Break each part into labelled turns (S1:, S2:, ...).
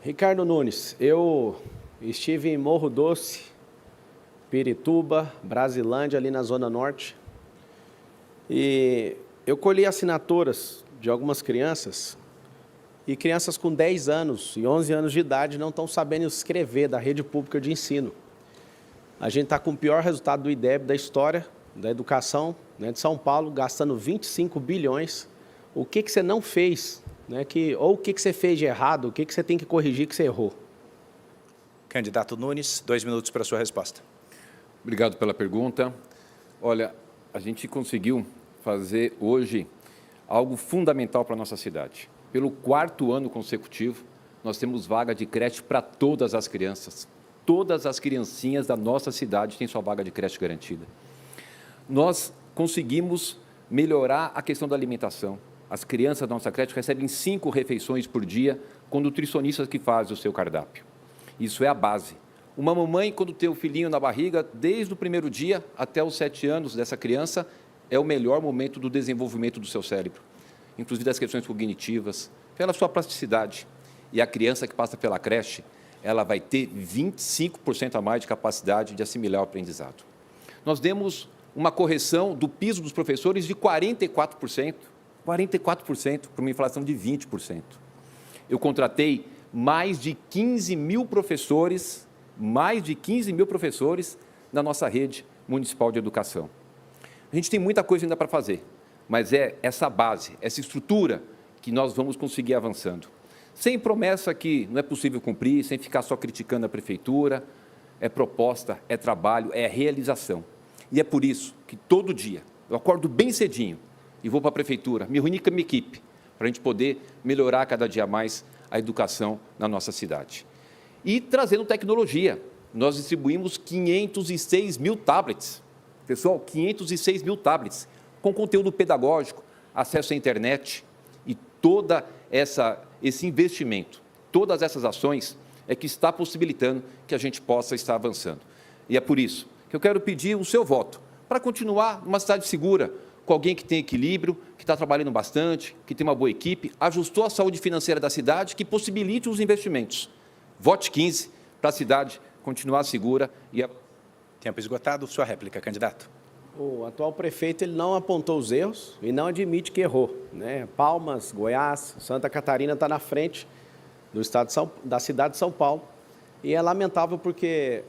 S1: Ricardo Nunes, eu estive em Morro Doce, Pirituba, Brasilândia, ali na Zona Norte, e eu colhi assinaturas de algumas crianças, e crianças com 10 anos e 11 anos de idade não estão sabendo escrever da rede pública de ensino. A gente está com o pior resultado do IDEB da história da educação, né, de São Paulo, gastando 25 bilhões. O que você não fez, né, ou o que você fez de errado, o que você tem que corrigir que você errou?
S2: Candidato Nunes, 2 minutos para a sua resposta.
S3: Obrigado pela pergunta. Olha, a gente conseguiu fazer hoje algo fundamental para a nossa cidade. Pelo 4º ano consecutivo, nós temos vaga de creche para todas as crianças. Todas as criancinhas da nossa cidade têm sua vaga de creche garantida. Nós conseguimos melhorar a questão da alimentação. As crianças da nossa creche recebem 5 refeições por dia com nutricionistas que fazem o seu cardápio. Isso é a base. Uma mamãe, quando tem o filhinho na barriga, desde o primeiro dia até os 7 anos dessa criança, é o melhor momento do desenvolvimento do seu cérebro, inclusive das questões cognitivas, pela sua plasticidade. E a criança que passa pela creche, ela vai ter 25% a mais de capacidade de assimilar o aprendizado. Nós demos uma correção do piso dos professores de 44%, 44% para uma inflação de 20%. Eu contratei mais de 15 mil professores na nossa rede municipal de educação. A gente tem muita coisa ainda para fazer, mas é essa base, essa estrutura que nós vamos conseguir avançando. Sem promessa que não é possível cumprir, sem ficar só criticando a prefeitura, é proposta, é trabalho, é realização. E é por isso que todo dia eu acordo bem cedinho e vou para a prefeitura, me reunir com a minha equipe, para a gente poder melhorar cada dia mais a educação na nossa cidade. E trazendo tecnologia, nós distribuímos 506 mil tablets. Pessoal, 506 mil tablets, com conteúdo pedagógico, acesso à internet e toda esse investimento, todas essas ações é que está possibilitando que a gente possa estar avançando. E é por isso que eu quero pedir o seu voto para continuar numa cidade segura, com alguém que tem equilíbrio, que está trabalhando bastante, que tem uma boa equipe, ajustou a saúde financeira da cidade, que possibilite os investimentos. Vote 15 para a cidade continuar segura.
S2: Tempo esgotado, sua réplica, candidato.
S1: O atual prefeito ele não apontou os erros e não admite que errou, né? Palmas, Goiás, Santa Catarina está na frente do estado da cidade de São Paulo e é lamentável porque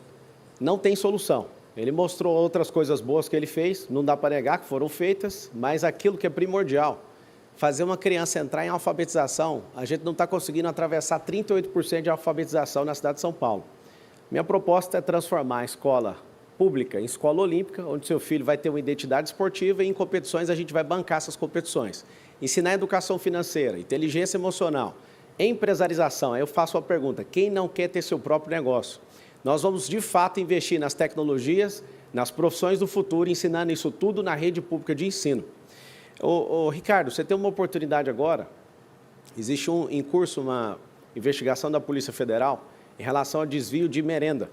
S1: não tem solução. Ele mostrou outras coisas boas que ele fez, não dá para negar que foram feitas, mas aquilo que é primordial, fazer uma criança entrar em alfabetização, a gente não está conseguindo atravessar 38% de alfabetização na cidade de São Paulo. Minha proposta é transformar a escola pública em escola olímpica, onde seu filho vai ter uma identidade esportiva e em competições a gente vai bancar essas competições. Ensinar educação financeira, inteligência emocional, empresarização. Aí eu faço uma pergunta, quem não quer ter seu próprio negócio? Nós vamos, de fato, investir nas tecnologias, nas profissões do futuro, ensinando isso tudo na rede pública de ensino. Ricardo, você tem uma oportunidade agora, existe em curso uma investigação da Polícia Federal em relação ao desvio de merenda.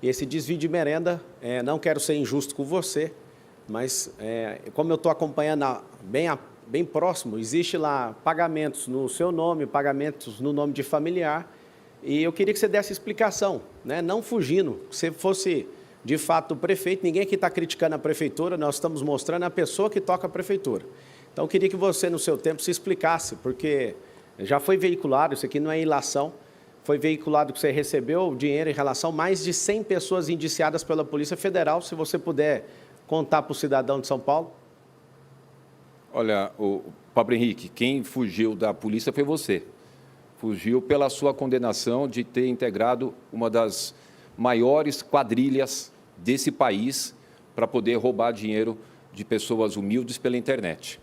S1: E esse desvio de merenda, não quero ser injusto com você, mas como eu estou acompanhando bem próximo, existe lá pagamentos no seu nome, pagamentos no nome de familiar, e eu queria que você desse explicação, né? Não fugindo, se fosse de fato o prefeito, ninguém aqui está criticando a prefeitura, nós estamos mostrando a pessoa que toca a prefeitura. Então, eu queria que você, no seu tempo, se explicasse, porque já foi veiculado, isso aqui não é ilação, foi veiculado que você recebeu dinheiro em relação a mais de 100 pessoas indiciadas pela Polícia Federal, se você puder contar para o cidadão de São Paulo.
S3: Olha, Pablo Henrique, quem fugiu da polícia foi você. Fugiu pela sua condenação de ter integrado uma das maiores quadrilhas desse país para poder roubar dinheiro de pessoas humildes pela internet.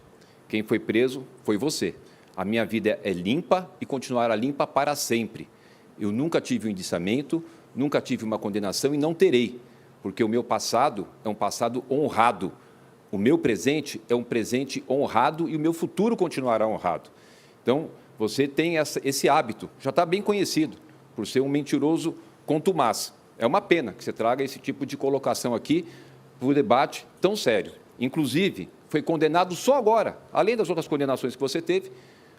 S3: Quem foi preso foi você. A minha vida é limpa e continuará limpa para sempre. Eu nunca tive um indiciamento, nunca tive uma condenação e não terei, porque o meu passado é um passado honrado. O meu presente é um presente honrado e o meu futuro continuará honrado. Então, você tem esse hábito, já está bem conhecido, por ser um mentiroso contumaz. É uma pena que você traga esse tipo de colocação aqui para o debate tão sério. Inclusive, foi condenado só agora, além das outras condenações que você teve,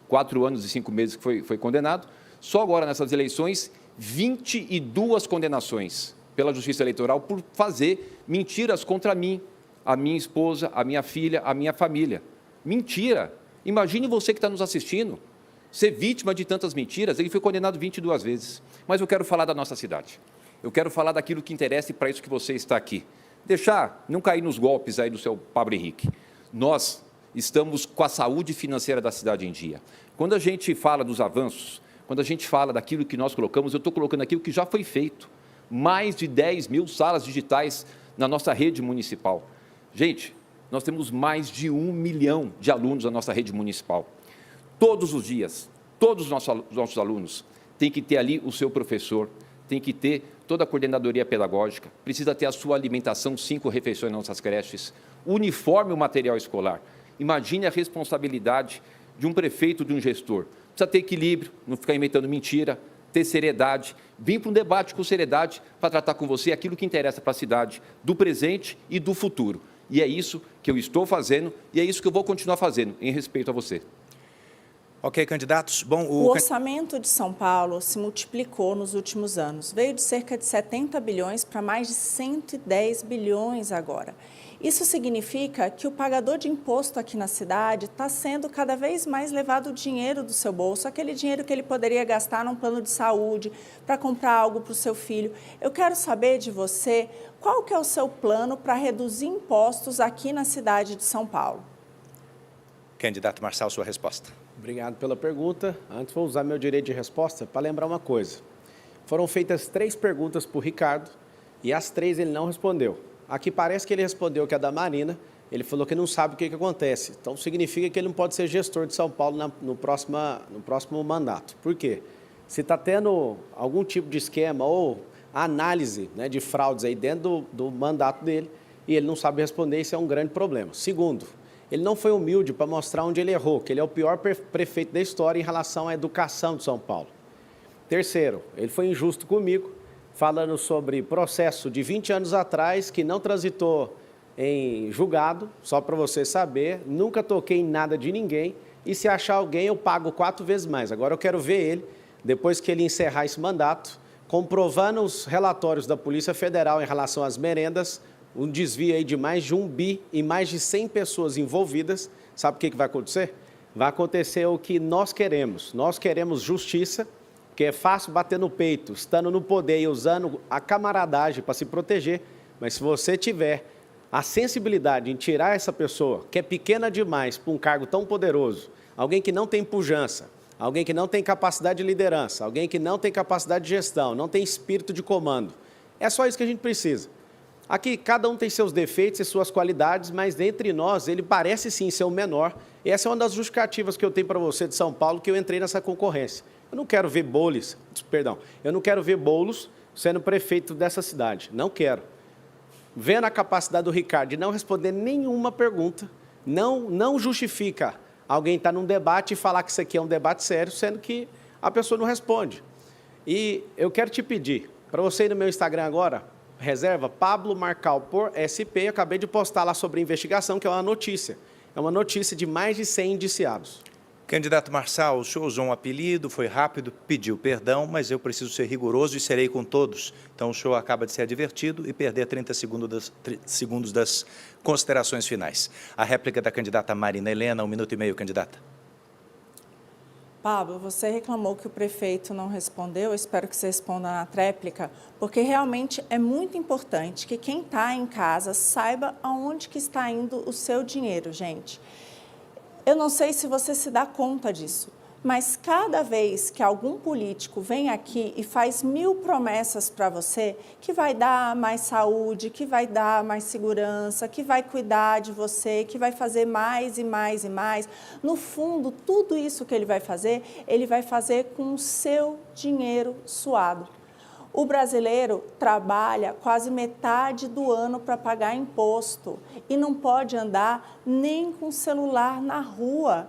S3: 4 anos e 5 meses que foi condenado, Só agora, nessas eleições, 22 condenações pela Justiça Eleitoral por fazer mentiras contra mim, a minha esposa, a minha filha, a minha família. Mentira! Imagine você que está nos assistindo ser vítima de tantas mentiras. Ele foi condenado 22 vezes. Mas eu quero falar da nossa cidade. Eu quero falar daquilo que interessa e para isso que você está aqui. Não cair nos golpes aí do seu Pablo Henrique. Nós estamos com a saúde financeira da cidade em dia. Quando a gente fala dos avanços, quando a gente fala daquilo que nós colocamos, eu estou colocando aquilo que já foi feito. Mais de 10 mil salas digitais na nossa rede municipal. Gente, nós temos mais de 1 milhão de alunos na nossa rede municipal. Todos os dias, todos os nossos alunos têm que ter ali o seu professor, tem que ter toda a coordenadoria pedagógica, precisa ter a sua alimentação, 5 refeições nas nossas creches, uniforme o material escolar. Imagine a responsabilidade de um prefeito, de um gestor. Precisa ter equilíbrio, não ficar inventando mentira, ter seriedade, vir para um debate com seriedade para tratar com você aquilo que interessa para a cidade, do presente e do futuro. E é isso que eu estou fazendo e é isso que eu vou continuar fazendo, em respeito a você.
S2: Ok, candidatos. Bom,
S4: o orçamento de São Paulo se multiplicou nos últimos anos. Veio de cerca de 70 bilhões para mais de 110 bilhões agora. Isso significa que o pagador de imposto aqui na cidade está sendo cada vez mais levado o dinheiro do seu bolso, aquele dinheiro que ele poderia gastar num plano de saúde, para comprar algo para o seu filho. Eu quero saber de você, qual que é o seu plano para reduzir impostos aqui na cidade de São Paulo?
S2: Candidato Marçal, sua resposta.
S1: Obrigado pela pergunta. Antes, vou usar meu direito de resposta para lembrar uma coisa. Foram feitas 3 perguntas para o Ricardo e as 3 ele não respondeu. Aqui parece que ele respondeu que é da Marina, ele falou que não sabe o que acontece. Então, significa que ele não pode ser gestor de São Paulo no próximo mandato. Por quê? Se está tendo algum tipo de esquema ou análise, né, de fraudes aí dentro do mandato dele e ele não sabe responder, isso é um grande problema. Segundo, ele não foi humilde para mostrar onde ele errou, que ele é o pior prefeito da história em relação à educação de São Paulo. Terceiro, ele foi injusto comigo, falando sobre processo de 20 anos atrás, que não transitou em julgado, só para você saber, nunca toquei em nada de ninguém, e se achar alguém eu pago 4 vezes mais. Agora eu quero ver ele, depois que ele encerrar esse mandato, comprovando os relatórios da Polícia Federal em relação às merendas, um desvio aí de mais de 1 bi e mais de 100 pessoas envolvidas. Sabe o que vai acontecer? Vai acontecer o que nós queremos. Nós queremos justiça, que é fácil bater no peito, estando no poder e usando a camaradagem para se proteger, mas se você tiver a sensibilidade em tirar essa pessoa, que é pequena demais para um cargo tão poderoso, alguém que não tem pujança, alguém que não tem capacidade de liderança, alguém que não tem capacidade de gestão, não tem espírito de comando, é só isso que a gente precisa. Aqui, cada um tem seus defeitos e suas qualidades, mas entre nós, ele parece sim ser o menor. E essa é uma das justificativas que eu tenho para você de São Paulo, que eu entrei nessa concorrência. Eu não quero ver Boulos sendo prefeito dessa cidade. Não quero. Vendo a capacidade do Ricardo de não responder nenhuma pergunta, não justifica alguém estar num debate e falar que isso aqui é um debate sério, sendo que a pessoa não responde. E eu quero te pedir, para você ir no meu Instagram agora, reserva Pablo Marcal por SP, eu acabei de postar lá sobre a investigação, que é uma notícia. É uma notícia de mais de 100 indiciados.
S2: Candidato Marçal, o senhor usou um apelido, foi rápido, pediu perdão, mas eu preciso ser rigoroso e serei com todos. Então, o senhor acaba de ser advertido e perder 30 segundos das considerações finais. A réplica da candidata Marina Helena, 1 minuto e meio, candidata.
S4: Pablo, você reclamou que o prefeito não respondeu, eu espero que você responda na tréplica, porque realmente é muito importante que quem está em casa saiba aonde que está indo o seu dinheiro, gente. Eu não sei se você se dá conta disso, mas cada vez que algum político vem aqui e faz 1000 promessas para você, que vai dar mais saúde, que vai dar mais segurança, que vai cuidar de você, que vai fazer mais e mais e mais, no fundo, tudo isso que ele vai fazer com o seu dinheiro suado. O brasileiro trabalha quase metade do ano para pagar imposto e não pode andar nem com celular na rua.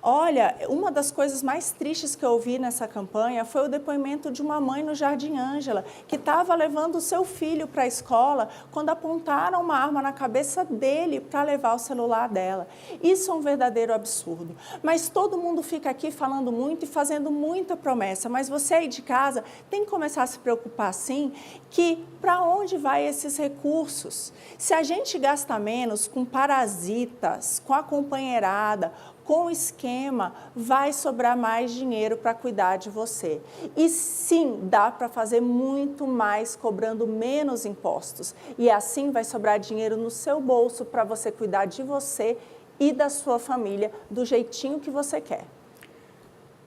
S4: Olha, uma das coisas mais tristes que eu ouvi nessa campanha foi o depoimento de uma mãe no Jardim Ângela, que estava levando o seu filho para a escola quando apontaram uma arma na cabeça dele para levar o celular dela. Isso é um verdadeiro absurdo. Mas todo mundo fica aqui falando muito e fazendo muita promessa, mas você aí de casa tem que começar a se preocupar, sim, que para onde vai esses recursos? Se a gente gasta menos com parasitas, com a companheirada, com o esquema, vai sobrar mais dinheiro para cuidar de você. E sim, dá para fazer muito mais cobrando menos impostos. E assim vai sobrar dinheiro no seu bolso para você cuidar de você e da sua família do jeitinho que você quer.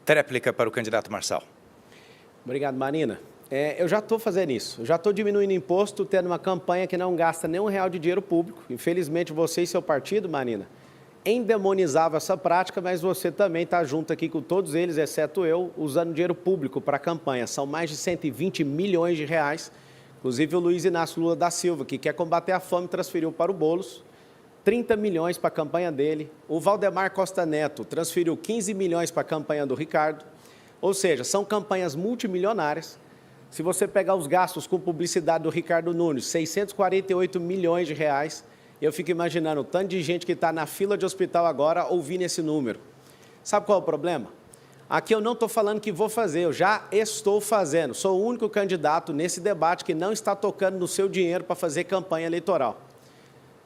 S2: Tréplica para o candidato Marçal.
S1: Obrigado, Marina. Eu já estou fazendo isso. Eu já estou diminuindo imposto, tendo uma campanha que não gasta nem R$1 de dinheiro público. Infelizmente, você e seu partido, Marina, endemonizavam essa prática, mas você também está junto aqui com todos eles, exceto eu, usando dinheiro público para a campanha. São mais de 120 milhões de reais. Inclusive, o Luiz Inácio Lula da Silva, que quer combater a fome, transferiu para o Boulos 30 milhões para a campanha dele. O Valdemar Costa Neto transferiu 15 milhões para a campanha do Ricardo. Ou seja, são campanhas multimilionárias. Se você pegar os gastos com publicidade do Ricardo Nunes, 648 milhões de reais, eu fico imaginando o tanto de gente que está na fila de hospital agora ouvindo esse número. Sabe qual é o problema? Aqui eu não estou falando que vou fazer, eu já estou fazendo. Sou o único candidato nesse debate que não está tocando no seu dinheiro para fazer campanha eleitoral.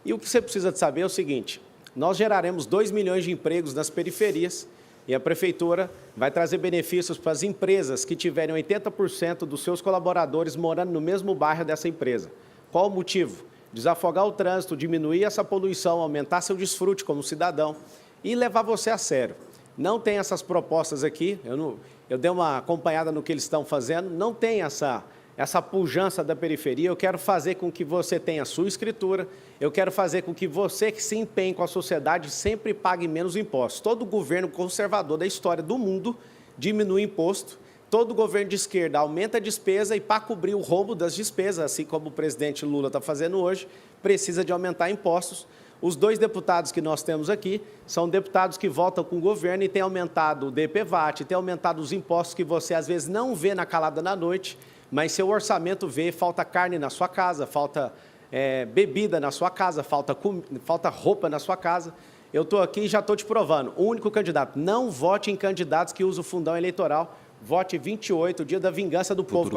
S1: E o que você precisa de saber é o seguinte, nós geraremos 2 milhões de empregos nas periferias e a Prefeitura vai trazer benefícios para as empresas que tiverem 80% dos seus colaboradores morando no mesmo bairro dessa empresa. Qual o motivo? Desafogar o trânsito, diminuir essa poluição, aumentar seu desfrute como cidadão e levar você a sério. Não tem essas propostas aqui, eu dei uma acompanhada no que eles estão fazendo, não tem essa pujança da periferia. Eu quero fazer com que você tenha a sua escritura, eu quero fazer com que você que se empenhe com a sociedade sempre pague menos impostos. Todo governo conservador da história do mundo diminui imposto, todo governo de esquerda aumenta a despesa e para cobrir o rombo das despesas, assim como o presidente Lula está fazendo hoje, precisa de aumentar impostos. Os 2 deputados que nós temos aqui são deputados que votam com o governo e têm aumentado o DPVAT, têm aumentado os impostos que você às vezes não vê na calada da noite, mas seu orçamento vê, falta carne na sua casa, falta bebida na sua casa, falta roupa na sua casa. Eu estou aqui e já estou te provando, o único candidato, não vote em candidatos que usam o fundão eleitoral, vote 28, o dia da vingança do povo.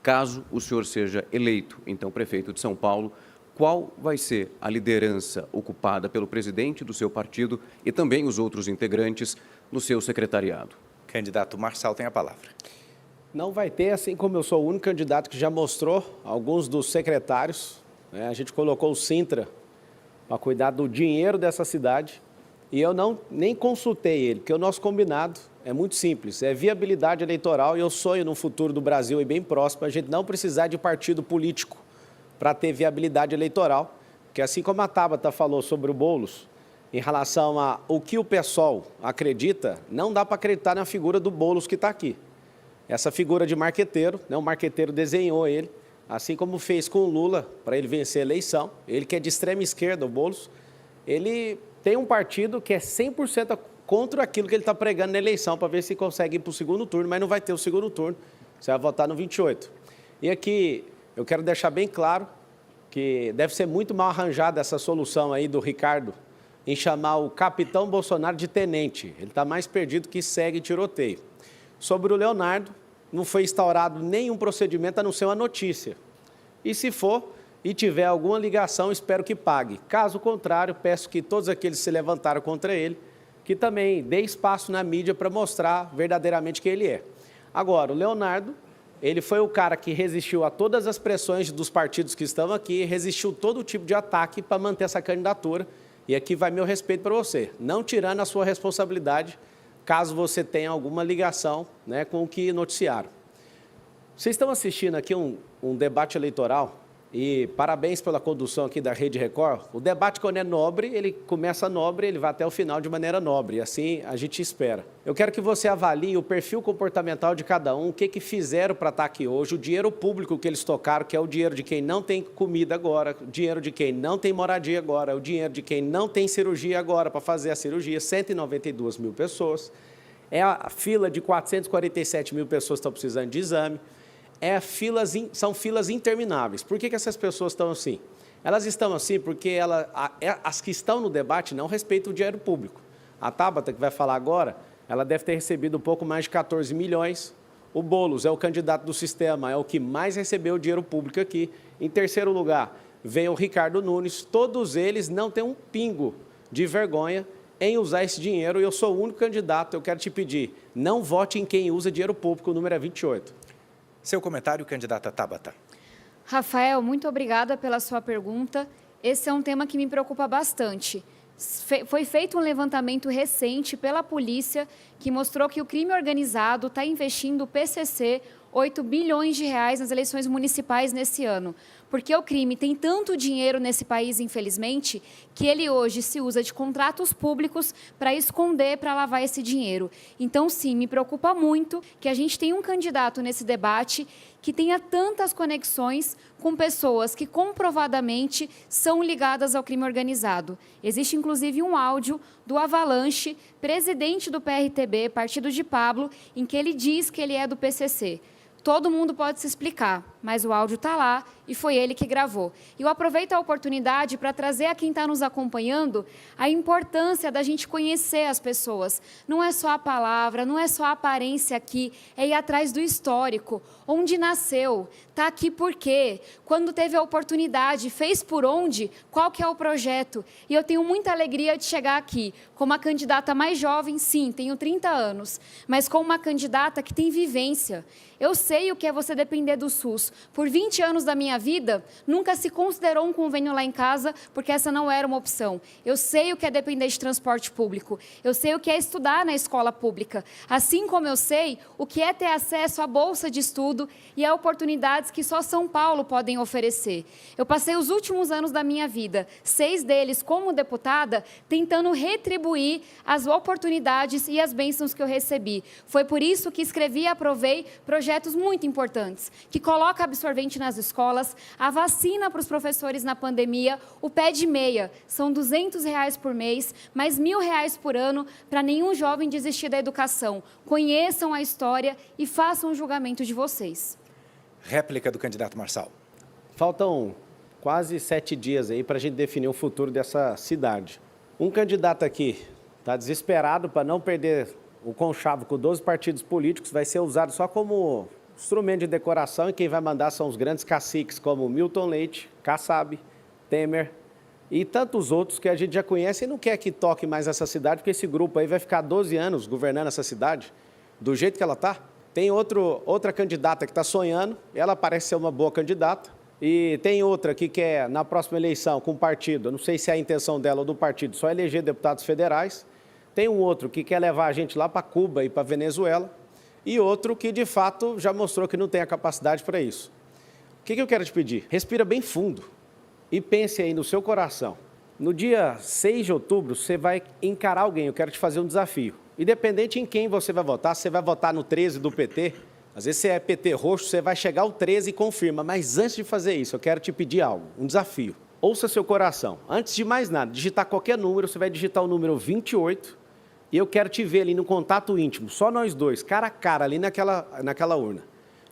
S5: Caso o senhor seja eleito, então, prefeito de São Paulo, qual vai ser a liderança ocupada pelo presidente do seu partido e também os outros integrantes no seu secretariado?
S2: Candidato Marçal tem a palavra.
S1: Não vai ter, assim como eu sou o único candidato que já mostrou alguns dos secretários, né? A gente colocou o Sintra para cuidar do dinheiro dessa cidade e eu nem consultei ele, porque o nosso combinado é muito simples, é viabilidade eleitoral e eu sonho num futuro do Brasil e bem próximo a gente não precisar de partido político para ter viabilidade eleitoral, porque assim como a Tabata falou sobre o Boulos, em relação ao que o PSOL acredita, não dá para acreditar na figura do Boulos que está aqui. Essa figura de marqueteiro, né, o marqueteiro desenhou ele, assim como fez com o Lula para ele vencer a eleição. Ele que é de extrema esquerda, o Boulos, ele tem um partido que é 100% contra aquilo que ele está pregando na eleição, para ver se consegue ir para o segundo turno, mas não vai ter o segundo turno, você vai votar no 28. E aqui eu quero deixar bem claro que deve ser muito mal arranjada essa solução aí do Ricardo em chamar o capitão Bolsonaro de tenente. Ele está mais perdido que segue tiroteio. Sobre o Leonardo, não foi instaurado nenhum procedimento a não ser uma notícia. E se for e tiver alguma ligação, espero que pague. Caso contrário, peço que todos aqueles que se levantaram contra ele, que também dê espaço na mídia para mostrar verdadeiramente quem ele é. Agora, o Leonardo, ele foi o cara que resistiu a todas as pressões dos partidos que estão aqui, resistiu todo tipo de ataque para manter essa candidatura. E aqui vai meu respeito para você, não tirando a sua responsabilidade, caso você tenha alguma ligação, né, com o que noticiaram. Vocês estão assistindo aqui um debate eleitoral e parabéns pela condução aqui da Rede Record. O debate, quando é nobre, ele começa nobre, ele vai até o final de maneira nobre, e assim a gente espera. Eu quero que você avalie o perfil comportamental de cada um, o que fizeram para estar aqui hoje, o dinheiro público que eles tocaram, que é o dinheiro de quem não tem comida agora, o dinheiro de quem não tem moradia agora, o dinheiro de quem não tem cirurgia agora para fazer a cirurgia, 192 mil pessoas. É a fila de 447 mil pessoas que estão precisando de exame. São filas intermináveis. Por que essas pessoas estão assim? Elas estão assim porque as que estão no debate não respeitam o dinheiro público. A Tabata, que vai falar agora, ela deve ter recebido um pouco mais de 14 milhões. O Boulos é o candidato do sistema, é o que mais recebeu dinheiro público aqui. Em terceiro lugar, vem o Ricardo Nunes. Todos eles não têm um pingo de vergonha em usar esse dinheiro. E eu sou o único candidato, eu quero te pedir, não vote em quem usa dinheiro público, o número é 28.
S2: Seu comentário, candidata Tabata.
S6: Rafael, muito obrigada pela sua pergunta. Esse é um tema que me preocupa bastante. Foi feito um levantamento recente pela polícia que mostrou que o crime organizado está investindo o PCC 8 bilhões de reais nas eleições municipais nesse ano. Porque o crime tem tanto dinheiro nesse país, infelizmente, que ele hoje se usa de contratos públicos para esconder, para lavar esse dinheiro. Então, sim, me preocupa muito que a gente tenha um candidato nesse debate que tenha tantas conexões com pessoas que comprovadamente são ligadas ao crime organizado. Existe, inclusive, um áudio do Avalanche, presidente do PRTB, partido de Pablo, em que ele diz que ele é do PCC. Todo mundo pode se explicar, mas o áudio está lá e foi ele que gravou. E eu aproveito a oportunidade para trazer a quem está nos acompanhando a importância da gente conhecer as pessoas. Não é só a palavra, não é só a aparência aqui, é ir atrás do histórico. Onde nasceu, está aqui por quê, quando teve a oportunidade, fez por onde, qual que é o projeto. E eu tenho muita alegria de chegar aqui como a candidata mais jovem, sim, tenho 30 anos, mas como uma candidata que tem vivência. Eu sei o que é você depender do SUS. Por 20 anos da minha vida, nunca se considerou um convênio lá em casa, porque essa não era uma opção. Eu sei o que é depender de transporte público. Eu sei o que é estudar na escola pública. Assim como eu sei o que é ter acesso à bolsa de estudo e a oportunidades que só São Paulo podem oferecer. Eu passei os últimos anos da minha vida, 6 deles como deputada, tentando retribuir as oportunidades e as bênçãos que eu recebi. Foi por isso que escrevi e aprovei projetos muito importantes, que coloca absorvente nas escolas, a vacina para os professores na pandemia, o pé de meia, são R$200 por mês, mais R$1.000 por ano, para nenhum jovem desistir da educação. Conheçam a história e façam o julgamento de vocês.
S2: Réplica do candidato Marçal.
S1: Faltam quase 7 dias aí para a gente definir o futuro dessa cidade. Um candidato aqui está desesperado para não perder o conchavo com 12 partidos políticos, vai ser usado só como instrumento de decoração, e quem vai mandar são os grandes caciques como Milton Leite, Kassab, Temer e tantos outros que a gente já conhece e não quer que toque mais essa cidade, porque esse grupo aí vai ficar 12 anos governando essa cidade do jeito que ela está. Tem outra candidata que está sonhando, ela parece ser uma boa candidata, e tem outra que quer, na próxima eleição, com o partido, eu não sei se é a intenção dela ou do partido, só eleger deputados federais. Tem um outro que quer levar a gente lá para Cuba e para Venezuela, e outro que, de fato, já mostrou que não tem a capacidade para isso. O que eu quero te pedir? Respira bem fundo e pense aí no seu coração. No dia 6 de outubro, você vai encarar alguém, eu quero te fazer um desafio. Independente em quem você vai votar, você vai votar no 13 do PT, às vezes você é PT roxo, você vai chegar ao 13 e confirma, mas antes de fazer isso, eu quero te pedir algo, um desafio. Ouça seu coração. Antes de mais nada, digitar qualquer número, você vai digitar o número 28, e eu quero te ver ali no contato íntimo, só nós dois, cara a cara, ali naquela urna.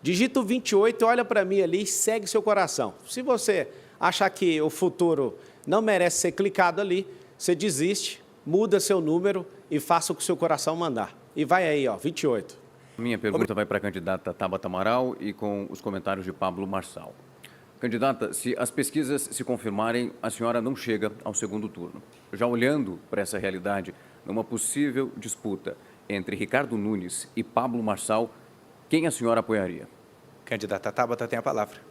S1: Digita o 28, olha para mim ali e segue seu coração. Se você achar que o futuro não merece ser clicado ali, você desiste, muda seu número e faça o que o seu coração mandar. E vai aí, ó, 28.
S5: Minha pergunta vai para a candidata Tabata Amaral e com os comentários de Pablo Marçal. Candidata, se as pesquisas se confirmarem, a senhora não chega ao segundo turno. Já olhando para essa realidade, numa possível disputa entre Ricardo Nunes e Pablo Marçal, quem a senhora apoiaria?
S2: Candidata Tabata tem a palavra.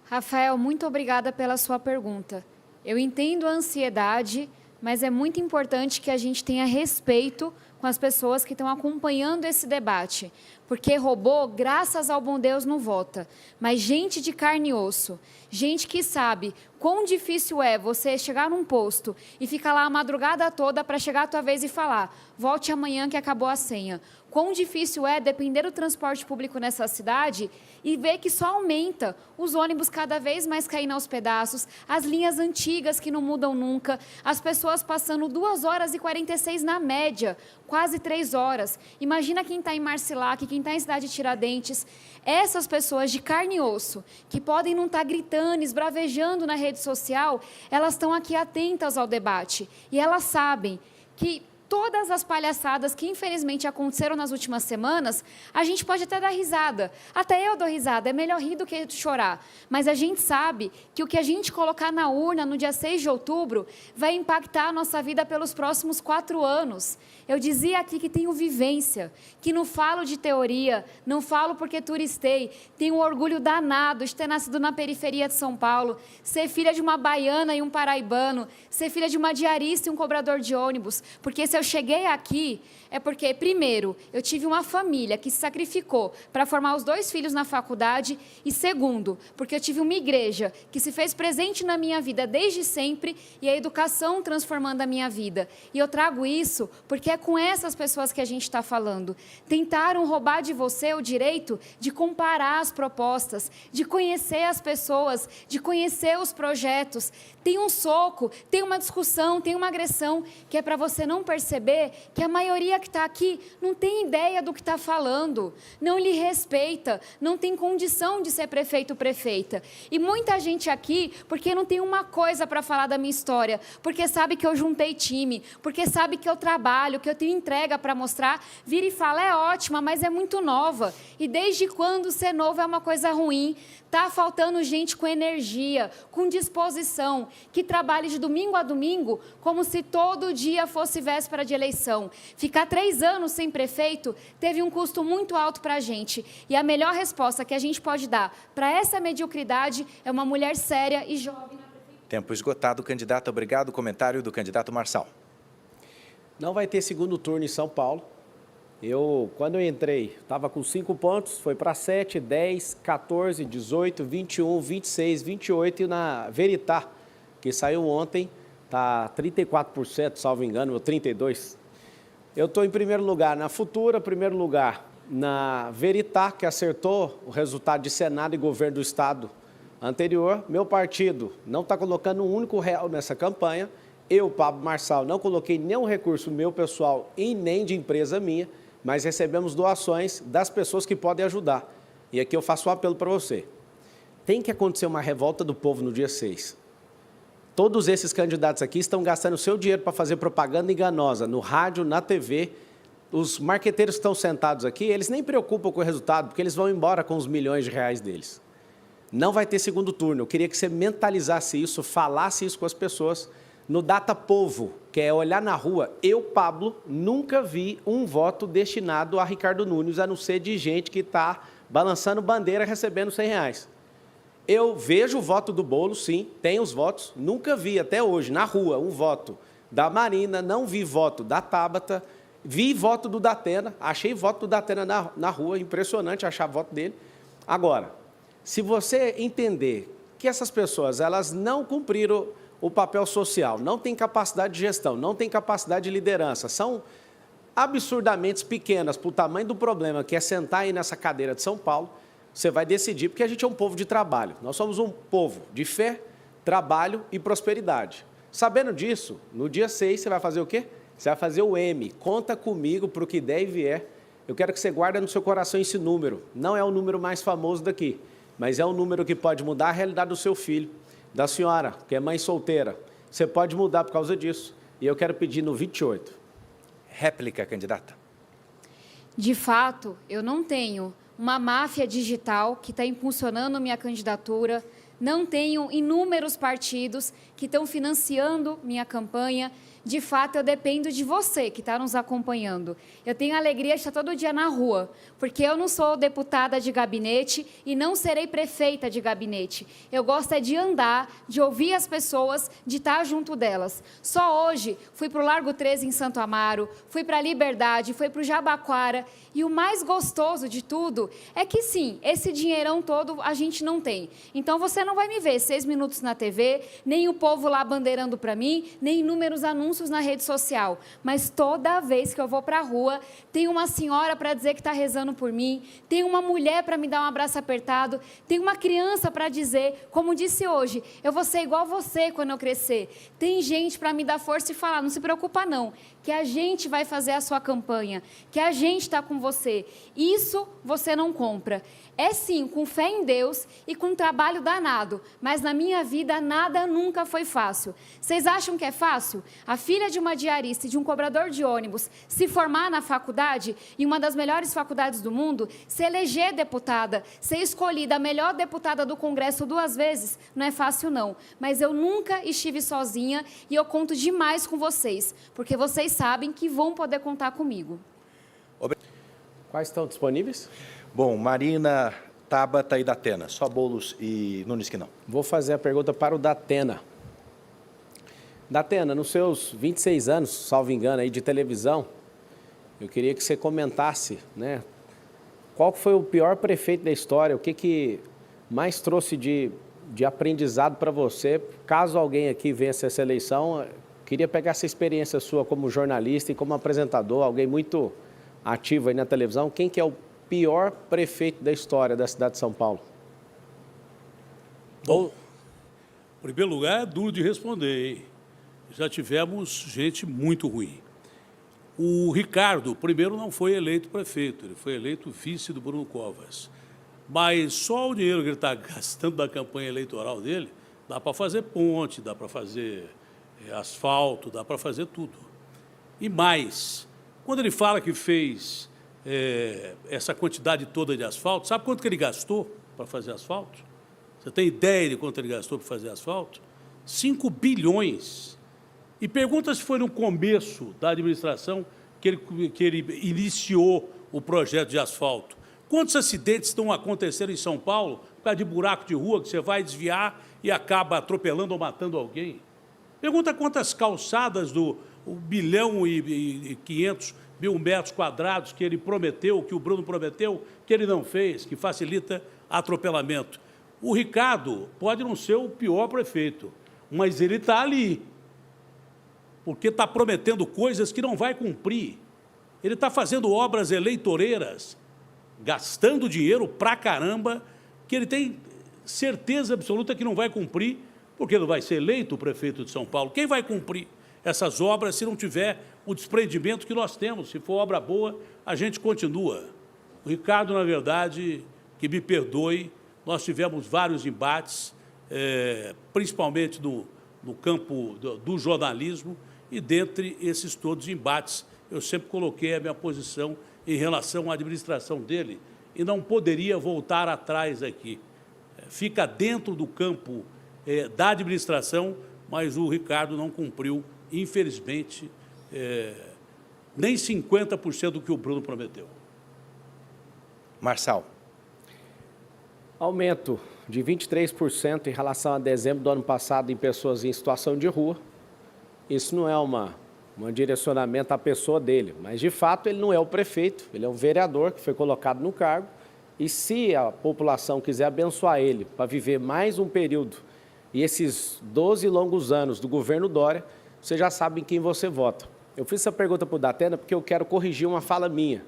S6: Rafael, muito obrigada pela sua pergunta. Eu entendo a ansiedade mas é muito importante que a gente tenha respeito com as pessoas que estão acompanhando esse debate, porque robô, graças ao bom Deus, não vota, mas gente de carne e osso, gente que sabe quão difícil é você chegar num posto e ficar lá a madrugada toda para chegar a tua vez e falar, volte amanhã que acabou a senha. Quão difícil é depender do transporte público nessa cidade e ver que só aumenta, os ônibus cada vez mais caindo aos pedaços, as linhas antigas que não mudam nunca, as pessoas passando 2 horas e 46 na média, quase 3 horas. Imagina quem está em Marcilac, quem está em Cidade Tiradentes. Essas pessoas de carne e osso, que podem não estar gritando, esbravejando na rede social, elas estão aqui atentas ao debate. E elas sabem que todas as palhaçadas que, infelizmente, aconteceram nas últimas semanas, a gente pode até dar risada. Até eu dou risada, é melhor rir do que chorar. Mas a gente sabe que o que a gente colocar na urna no dia 6 de outubro vai impactar a nossa vida pelos próximos 4 anos. Eu dizia aqui que tenho vivência, que não falo de teoria, não falo porque turistei, tenho um orgulho danado de ter nascido na periferia de São Paulo, ser filha de uma baiana e um paraibano, ser filha de uma diarista e um cobrador de ônibus, porque se eu cheguei aqui é porque, primeiro, eu tive uma família que se sacrificou para formar os 2 filhos na faculdade e, segundo, porque eu tive uma igreja que se fez presente na minha vida desde sempre e a educação transformando a minha vida. E eu trago isso porque é com essas pessoas que a gente está falando. Tentaram roubar de você o direito de comparar as propostas, de conhecer as pessoas, de conhecer os projetos. Tem um soco, tem uma discussão, tem uma agressão que é para você não perceber que a maioria que está aqui não tem ideia do que está falando, não lhe respeita, não tem condição de ser prefeito ou prefeita. E muita gente aqui, porque não tem uma coisa para falar da minha história, porque sabe que eu juntei time, porque sabe que eu trabalho, que eu tenho entrega para mostrar, vira e fala, é ótima, mas é muito nova. E desde quando ser novo é uma coisa ruim? Está faltando gente com energia, com disposição, que trabalhe de domingo a domingo como se todo dia fosse véspera de eleição. Ficar 3 anos sem prefeito teve um custo muito alto para a gente. E a melhor resposta que a gente pode dar para essa mediocridade é uma mulher séria e jovem na prefeitura.
S2: Tempo esgotado, candidato. Obrigado. Comentário do candidato Marçal.
S1: Não vai ter segundo turno em São Paulo. Quando eu entrei, estava com 5 pontos, foi para 7, 10, 14, 18, 21, 26, 28 e na Veritá, que saiu ontem, está 34%, salvo engano, ou 32%. Eu estou em primeiro lugar na Futura, primeiro lugar na Veritá, que acertou o resultado de Senado e governo do Estado anterior. Meu partido não está colocando um único real nessa campanha. Eu, Pablo Marçal, não coloquei nenhum recurso meu pessoal e nem de empresa minha, mas recebemos doações das pessoas que podem ajudar. E aqui eu faço um apelo para você. Tem que acontecer uma revolta do povo no dia 6. Todos esses candidatos aqui estão gastando o seu dinheiro para fazer propaganda enganosa, no rádio, na TV. Os marqueteiros que estão sentados aqui, eles nem preocupam com o resultado, porque eles vão embora com os milhões de reais deles. Não vai ter segundo turno. Eu queria que você mentalizasse isso, falasse isso com as pessoas. No Data Povo, que é olhar na rua, eu, Pablo, nunca vi um voto destinado a Ricardo Nunes, a não ser de gente que está balançando bandeira recebendo R$100. Eu vejo o voto do Boulos, sim, tem os votos, nunca vi até hoje, na rua, um voto da Marina, não vi voto da Tabata, vi voto do Datena, achei voto do Datena na rua, impressionante achar voto dele. Agora, se você entender que essas pessoas elas não cumpriram o papel social, não têm capacidade de gestão, não têm capacidade de liderança, são absurdamente pequenas para o tamanho do problema que é sentar aí nessa cadeira de São Paulo, você vai decidir, porque a gente é um povo de trabalho. Nós somos um povo de fé, trabalho e prosperidade. Sabendo disso, no dia 6 você vai fazer o quê? Você vai fazer o M, conta comigo para o que der e vier. Eu quero que você guarde no seu coração esse número. Não é o número mais famoso daqui, mas é um número que pode mudar a realidade do seu filho, da senhora, que é mãe solteira. Você pode mudar por causa disso. E eu quero pedir no 28.
S2: Réplica, candidata.
S6: De fato, eu não tenho uma máfia digital que está impulsionando minha candidatura, não tenho inúmeros partidos que estão financiando minha campanha. de fato, eu dependo de você que está nos acompanhando. Eu tenho a alegria de estar todo dia na rua, porque eu não sou deputada de gabinete e não serei prefeita de gabinete. Eu gosto é de andar, de ouvir as pessoas, de estar junto delas. Só hoje fui para o Largo 13 em Santo Amaro, fui para a Liberdade, fui para o Jabaquara, e o mais gostoso de tudo é que, sim, esse dinheirão todo a gente não tem. Então, você não vai me ver 6 minutos na TV, nem o povo lá bandeirando para mim, nem inúmeros anúncios na rede social. Mas toda vez que eu vou para a rua, tem uma senhora para dizer que está rezando por mim, tem uma mulher para me dar um abraço apertado, tem uma criança para dizer, como disse hoje, eu vou ser igual você quando eu crescer. Tem gente para me dar força e falar, não se preocupa não, que a gente vai fazer a sua campanha, que a gente está com você. Isso você não compra. É sim, com fé em Deus e com trabalho danado, mas na minha vida nada nunca foi fácil. Vocês acham que é fácil? A filha de uma diarista e de um cobrador de ônibus se formar na faculdade, em uma das melhores faculdades do mundo, se eleger deputada, ser escolhida a melhor deputada do Congresso 2 vezes, não é fácil não. Mas eu nunca estive sozinha e eu conto demais com vocês, porque vocês sabem que vão poder contar comigo.
S1: Quais estão disponíveis?
S2: Bom, Marina, Tabata e Datena. Só Boulos e Nunes que não.
S1: Vou fazer a pergunta para o Datena. Datena, nos seus 26 anos, salvo engano, aí, de televisão, eu queria que você comentasse, né, qual foi o pior prefeito da história, o que mais trouxe de aprendizado para você. Caso alguém aqui vença essa eleição, queria pegar essa experiência sua como jornalista e como apresentador, alguém muito ativo aí na televisão. Quem que é o pior prefeito da história da cidade de São Paulo?
S7: Bom, em primeiro lugar, é duro de responder, hein? Já tivemos gente muito ruim. O Ricardo, primeiro, não foi eleito prefeito, ele foi eleito vice do Bruno Covas. Mas só o dinheiro que ele está gastando na campanha eleitoral dele, dá para fazer ponte, dá para fazer asfalto, dá para fazer tudo. E mais, quando ele fala que fez essa quantidade toda de asfalto, sabe quanto que ele gastou para fazer asfalto? Você tem ideia de quanto ele gastou para fazer asfalto? 5 bilhões. E pergunta se foi no começo da administração que ele iniciou o projeto de asfalto. Quantos acidentes estão acontecendo em São Paulo por causa de buraco de rua que você vai desviar e acaba atropelando ou matando alguém? Pergunta quantas calçadas do 1.500.000 metros quadrados que ele prometeu, que o Bruno prometeu, que ele não fez, que facilita atropelamento. O Ricardo pode não ser o pior prefeito, mas ele está ali, porque está prometendo coisas que não vai cumprir. Ele está fazendo obras eleitoreiras, gastando dinheiro pra caramba, que ele tem certeza absoluta que não vai cumprir, porque ele vai ser eleito o prefeito de São Paulo. Quem vai cumprir essas obras se não tiver o desprendimento que nós temos? Se for obra boa, a gente continua. O Ricardo, na verdade, que me perdoe, nós tivemos vários embates, principalmente no campo do jornalismo, e dentre esses todos embates, eu sempre coloquei a minha posição em relação à administração dele e não poderia voltar atrás aqui. Fica dentro do campo da administração, mas o Ricardo não cumpriu, infelizmente, nem 50% do que o Bruno prometeu.
S2: Marçal.
S1: Aumento de 23% em relação a dezembro do ano passado em pessoas em situação de rua. Isso não é um direcionamento à pessoa dele, mas, de fato, ele não é o prefeito, ele é um vereador que foi colocado no cargo, e se a população quiser abençoar ele para viver mais um período e esses 12 longos anos do governo Dória, você já sabe em quem você vota. Eu fiz essa pergunta para o Datena porque eu quero corrigir uma fala minha.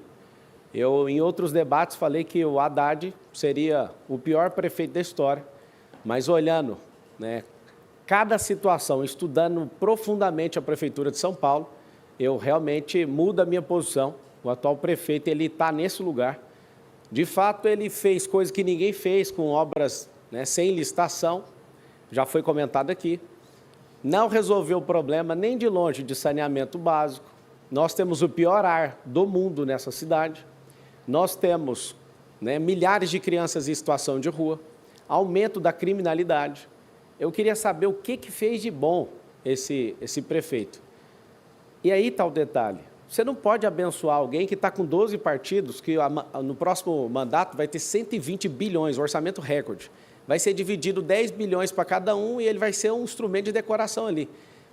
S1: Eu, em outros debates, falei que o Haddad seria o pior prefeito da história, mas olhando, né, cada situação, estudando profundamente a Prefeitura de São Paulo, eu realmente mudo a minha posição. O atual prefeito, ele está nesse lugar. De fato, ele fez coisas que ninguém fez, com obras, né, sem licitação, já foi comentado aqui. Não resolveu o problema nem de longe de saneamento básico. Nós temos o pior ar do mundo nessa cidade. Nós temos, né, milhares de crianças em situação de rua, aumento da criminalidade. Eu queria saber o que fez de bom esse prefeito. E aí está o detalhe. Você não pode abençoar alguém que está com 12 partidos, que no próximo mandato vai ter 120 bilhões, orçamento recorde. Vai ser dividido 10 bilhões para cada um e ele vai ser um instrumento de decoração ali.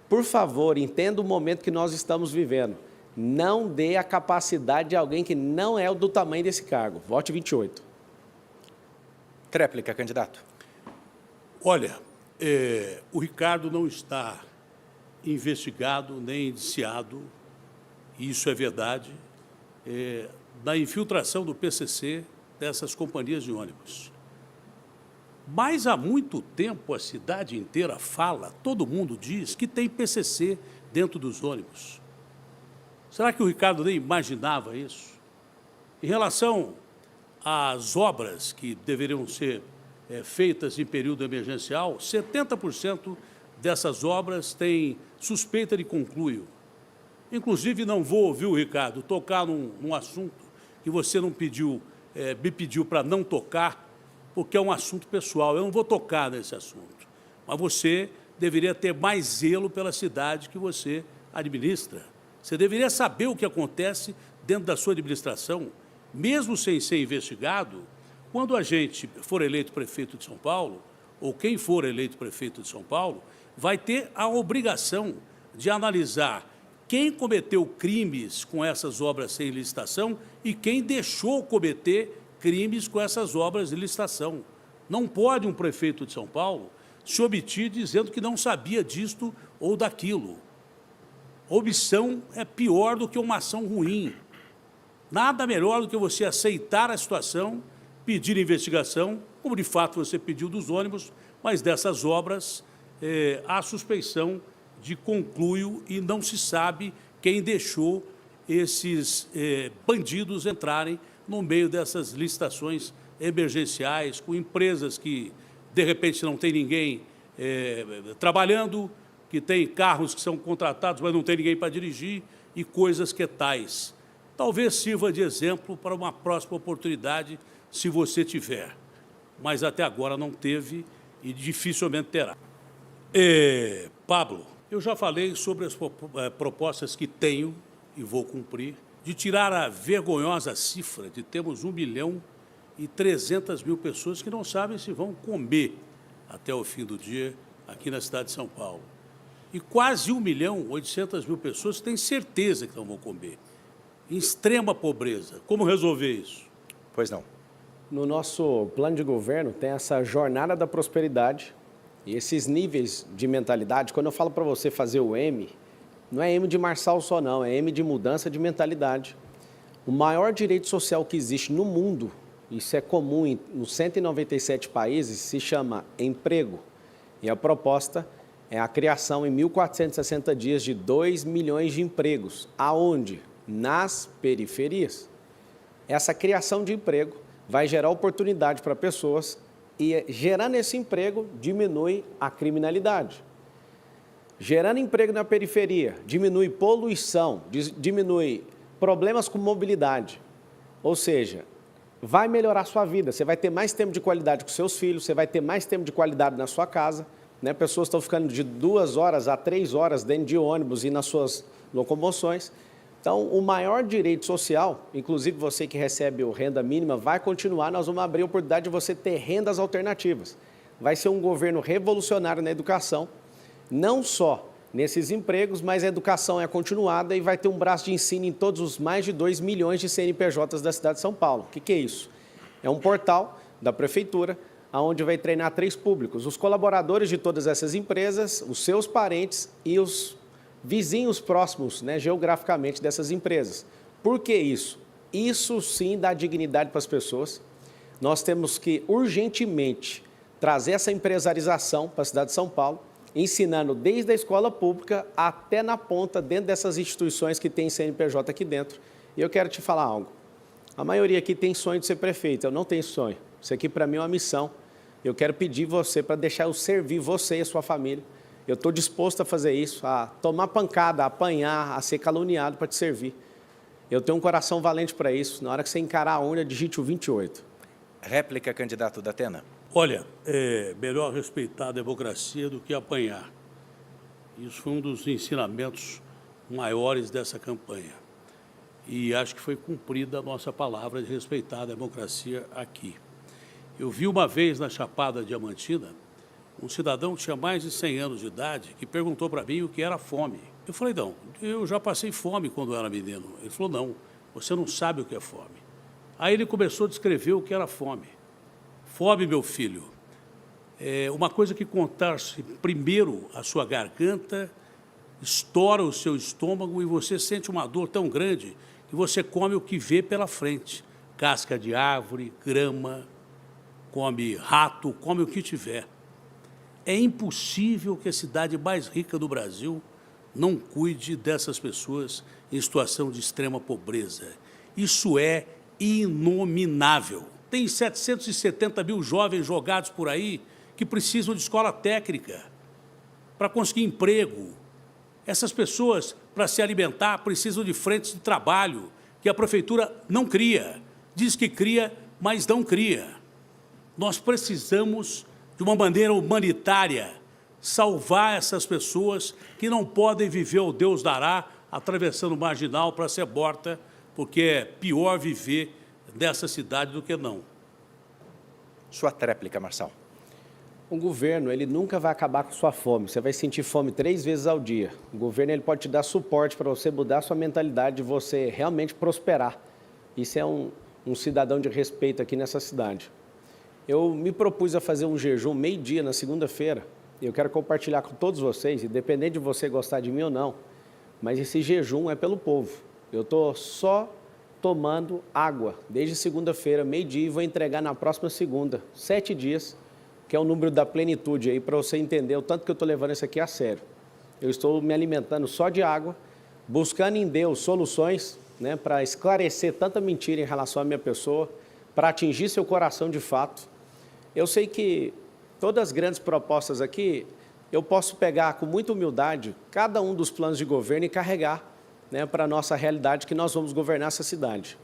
S1: Por favor, entenda o momento que nós estamos vivendo. Não dê a capacidade de alguém que não é do tamanho desse cargo. Vote 28.
S2: Tréplica, candidato.
S7: Olha, o Ricardo não está investigado nem indiciado, isso é verdade, na infiltração do PCC dessas companhias de ônibus. Mas há muito tempo a cidade inteira fala, todo mundo diz que tem PCC dentro dos ônibus. Será que o Ricardo nem imaginava isso? Em relação às obras que deveriam ser feitas em período emergencial, 70% dessas obras têm suspeita de conluio. Inclusive, não vou ouvir o Ricardo tocar num assunto que você não pediu, me pediu para não tocar, porque é um assunto pessoal. Eu não vou tocar nesse assunto. Mas você deveria ter mais zelo pela cidade que você administra. Você deveria saber o que acontece dentro da sua administração, mesmo sem ser investigado. Quando a gente for eleito prefeito de São Paulo, ou quem for eleito prefeito de São Paulo, vai ter a obrigação de analisar quem cometeu crimes com essas obras sem licitação e quem deixou cometer crimes com essas obras de licitação. Não pode um prefeito de São Paulo se omitir dizendo que não sabia disto ou daquilo. Omissão é pior do que uma ação ruim. Nada melhor do que você aceitar a situação, pedir investigação, como de fato você pediu dos ônibus, mas dessas obras há suspeição de conluio e não se sabe quem deixou esses bandidos entrarem no meio dessas licitações emergenciais, com empresas que, de repente, não tem ninguém trabalhando, que tem carros que são contratados, mas não tem ninguém para dirigir, e coisas que tais. Talvez sirva de exemplo para uma próxima oportunidade, se você tiver. Mas até agora não teve e dificilmente terá. Pablo, eu já falei sobre as propostas que tenho e vou cumprir, de tirar a vergonhosa cifra de termos 1.300.000 pessoas que não sabem se vão comer até o fim do dia aqui na cidade de São Paulo. E quase 1.800.000 pessoas que têm certeza que não vão comer. Em extrema pobreza. Como resolver isso?
S2: Pois não.
S1: No nosso plano de governo tem essa jornada da prosperidade e esses níveis de mentalidade. Quando eu falo para você fazer o M, não é M de Marçal só não, é M de mudança de mentalidade. O maior direito social que existe no mundo, isso é comum nos 197 países, se chama emprego. E a proposta é a criação em 1.460 dias de 2 milhões de empregos. Aonde? Nas periferias. Essa criação de emprego vai gerar oportunidade para pessoas e, gerando esse emprego, diminui a criminalidade. Gerando emprego na periferia, diminui poluição, diminui problemas com mobilidade. Ou seja, vai melhorar a sua vida. Você vai ter mais tempo de qualidade com seus filhos, você vai ter mais tempo de qualidade na sua casa. Né? Pessoas estão ficando de 2 horas a 3 horas dentro de ônibus e nas suas locomoções. Então, o maior direito social, inclusive você que recebe o renda mínima, vai continuar. Nós vamos abrir a oportunidade de você ter rendas alternativas. Vai ser um governo revolucionário na educação, não só nesses empregos, mas a educação é continuada e vai ter um braço de ensino em todos os mais de 2 milhões de CNPJs da cidade de São Paulo. O que é isso? É um portal da prefeitura, onde vai treinar 3 públicos, os colaboradores de todas essas empresas, os seus parentes e os vizinhos próximos, né, geograficamente dessas empresas. Por que isso? Isso sim dá dignidade para as pessoas. Nós temos que urgentemente trazer essa empresarização para a cidade de São Paulo, ensinando desde a escola pública até na ponta, dentro dessas instituições que tem CNPJ aqui dentro. E eu quero te falar algo. A maioria aqui tem sonho de ser prefeito, eu não tenho sonho. Isso aqui para mim é uma missão. Eu quero pedir você para deixar eu servir você e a sua família. Eu estou disposto a fazer isso, a tomar pancada, a apanhar, a ser caluniado para te servir. Eu tenho um coração valente para isso. Na hora que você encarar a urna, digite o 28.
S2: Réplica, candidato da Atena.
S7: Olha, é melhor respeitar a democracia do que apanhar. Isso foi um dos ensinamentos maiores dessa campanha. E acho que foi cumprida a nossa palavra de respeitar a democracia aqui. Eu vi uma vez na Chapada Diamantina um cidadão que tinha mais de 100 anos de idade que perguntou para mim o que era fome. Eu falei, não, eu já passei fome quando era menino. Ele falou, não, você não sabe o que é fome. Aí ele começou a descrever o que era fome. Fome, meu filho, é uma coisa que contorce primeiro a sua garganta, estoura o seu estômago e você sente uma dor tão grande que você come o que vê pela frente. Casca de árvore, grama, come rato, come o que tiver. É impossível que a cidade mais rica do Brasil não cuide dessas pessoas em situação de extrema pobreza. Isso é inominável. Tem 770 mil jovens jogados por aí que precisam de escola técnica para conseguir emprego. Essas pessoas, para se alimentar, precisam de frentes de trabalho que a prefeitura não cria. Diz que cria, mas não cria. Nós precisamos, de uma maneira humanitária, salvar essas pessoas que não podem viver o Deus dará atravessando o marginal para ser morta, porque é pior viver nessa cidade do que não.
S2: Sua tréplica, Marçal.
S1: O governo, ele nunca vai acabar com sua fome. Você vai sentir fome 3 vezes ao dia. O governo, ele pode te dar suporte para você mudar a sua mentalidade de você realmente prosperar. Isso é um cidadão de respeito aqui nessa cidade. Eu me propus a fazer um jejum meio-dia na segunda-feira. Eu quero compartilhar com todos vocês, independente de você gostar de mim ou não, mas esse jejum é pelo povo. Eu estou só tomando água desde segunda-feira, meio-dia, e vou entregar na próxima segunda, 7 dias, que é o número da plenitude aí, para você entender o tanto que eu estou levando isso aqui a sério. Eu estou me alimentando só de água, buscando em Deus soluções, né, para esclarecer tanta mentira em relação à minha pessoa, para atingir seu coração de fato. Eu sei que todas as grandes propostas aqui, eu posso pegar com muita humildade cada um dos planos de governo e carregar, né, para a nossa realidade que nós vamos governar essa cidade.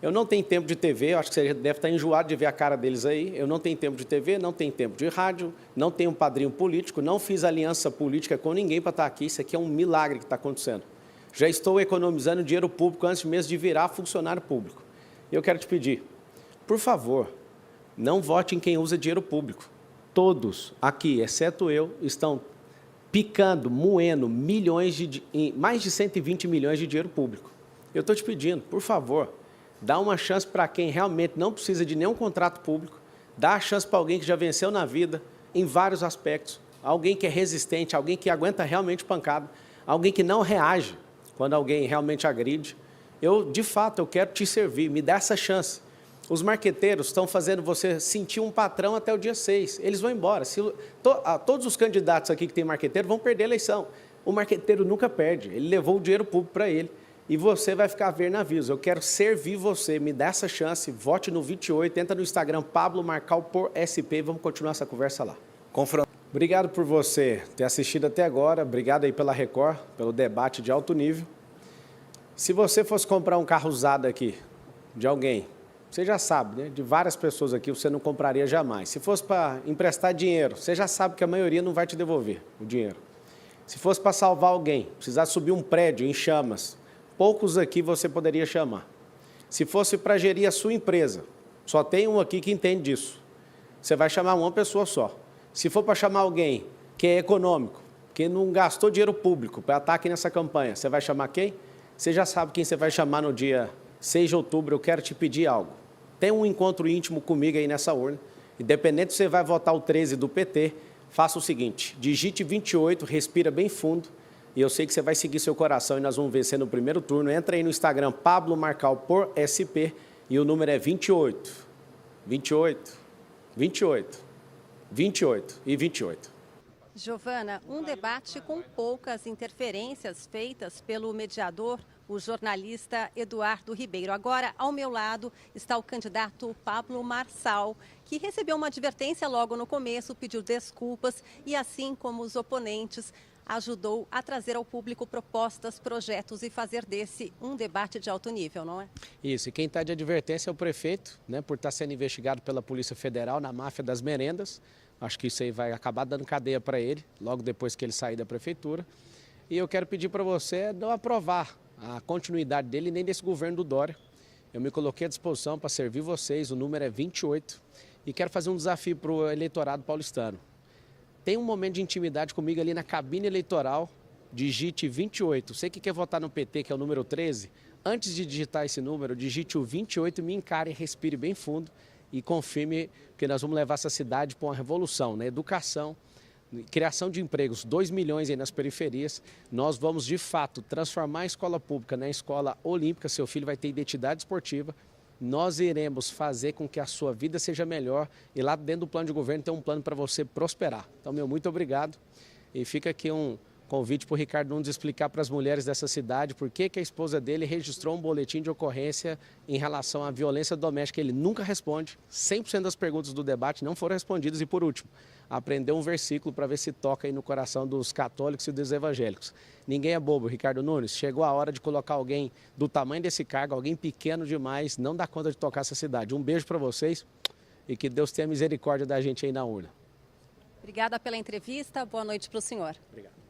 S1: Eu não tenho tempo de TV, eu acho que você deve estar enjoado de ver a cara deles aí. Eu não tenho tempo de TV, não tenho tempo de rádio, não tenho um padrinho político, não fiz aliança política com ninguém para estar aqui. Isso aqui é um milagre que está acontecendo. Já estou economizando dinheiro público antes mesmo de virar funcionário público. Eu quero te pedir, por favor, não vote em quem usa dinheiro público. Todos aqui, exceto eu, estão picando, moendo mais de 120 milhões de dinheiro público. Eu estou te pedindo, por favor, dá uma chance para quem realmente não precisa de nenhum contrato público, dá a chance para alguém que já venceu na vida, em vários aspectos, alguém que é resistente, alguém que aguenta realmente pancada, alguém que não reage quando alguém realmente agride. De fato, eu quero te servir, me dá essa chance. Os marqueteiros estão fazendo você sentir um patrão até o dia 6. Eles vão embora. Todos os candidatos aqui que têm marqueteiro vão perder a eleição. O marqueteiro nunca perde. Ele levou o dinheiro público para ele. E você vai ficar a ver navios. Eu quero servir você. Me dá essa chance. Vote no 28. Entra no Instagram, Pablo Marcal por SP. Vamos continuar essa conversa lá. Obrigado por você ter assistido até agora. Obrigado aí pela Record, pelo debate de alto nível. Se você fosse comprar um carro usado aqui, de alguém, você já sabe, né? De várias pessoas aqui, você não compraria jamais. Se fosse para emprestar dinheiro, você já sabe que a maioria não vai te devolver o dinheiro. Se fosse para salvar alguém, precisar subir um prédio em chamas, poucos aqui você poderia chamar. Se fosse para gerir a sua empresa, só tem um aqui que entende disso. Você vai chamar uma pessoa só. Se for para chamar alguém que é econômico, que não gastou dinheiro público para estar aqui nessa campanha, você vai chamar quem? Você já sabe quem você vai chamar no dia 6 de outubro. Eu quero te pedir algo. Tem um encontro íntimo comigo aí nessa urna. Independente se você vai votar o 13 do PT, faça o seguinte, digite 28, respira bem fundo, e eu sei que você vai seguir seu coração e nós vamos vencer no primeiro turno. Entra aí no Instagram, Pablo Marcal por SP, e o número é 28, 28, 28, 28 e 28.
S8: Giovana, um debate com poucas interferências feitas pelo mediador, o jornalista Eduardo Ribeiro. Agora, ao meu lado, está o candidato Pablo Marçal, que recebeu uma advertência logo no começo, pediu desculpas e, assim como os oponentes, ajudou a trazer ao público propostas, projetos e fazer desse um debate de alto nível, não é?
S1: Isso, e quem está de advertência é o prefeito, né, por estar sendo investigado pela Polícia Federal na máfia das merendas. Acho que isso aí vai acabar dando cadeia para ele, logo depois que ele sair da prefeitura. E eu quero pedir para você não aprovar a continuidade dele nem desse governo do Dória. Eu me coloquei à disposição para servir vocês, o número é 28, e quero fazer um desafio para o eleitorado paulistano. Tem um momento de intimidade comigo ali na cabine eleitoral, digite 28. Você que quer votar no PT, que é o número 13, antes de digitar esse número, digite o 28, me encare, respire bem fundo e confirme que nós vamos levar essa cidade para uma revolução, né? Educação, criação de empregos, 2 milhões aí nas periferias. Nós vamos, de fato, transformar a escola pública na escola olímpica. Seu filho vai ter identidade esportiva. Nós iremos fazer com que a sua vida seja melhor e lá dentro do plano de governo tem um plano para você prosperar. Então, meu muito obrigado. E fica aqui um convite para o Ricardo Nunes explicar para as mulheres dessa cidade por que a esposa dele registrou um boletim de ocorrência em relação à violência doméstica. Ele nunca responde, 100% das perguntas do debate não foram respondidas. E por último, aprender um versículo para ver se toca aí no coração dos católicos e dos evangélicos. Ninguém é bobo, Ricardo Nunes. Chegou a hora de colocar alguém do tamanho desse cargo, alguém pequeno demais, não dá conta de tocar essa cidade. Um beijo para vocês e que Deus tenha misericórdia da gente aí na urna.
S8: Obrigada pela entrevista. Boa noite para o senhor.
S1: Obrigado.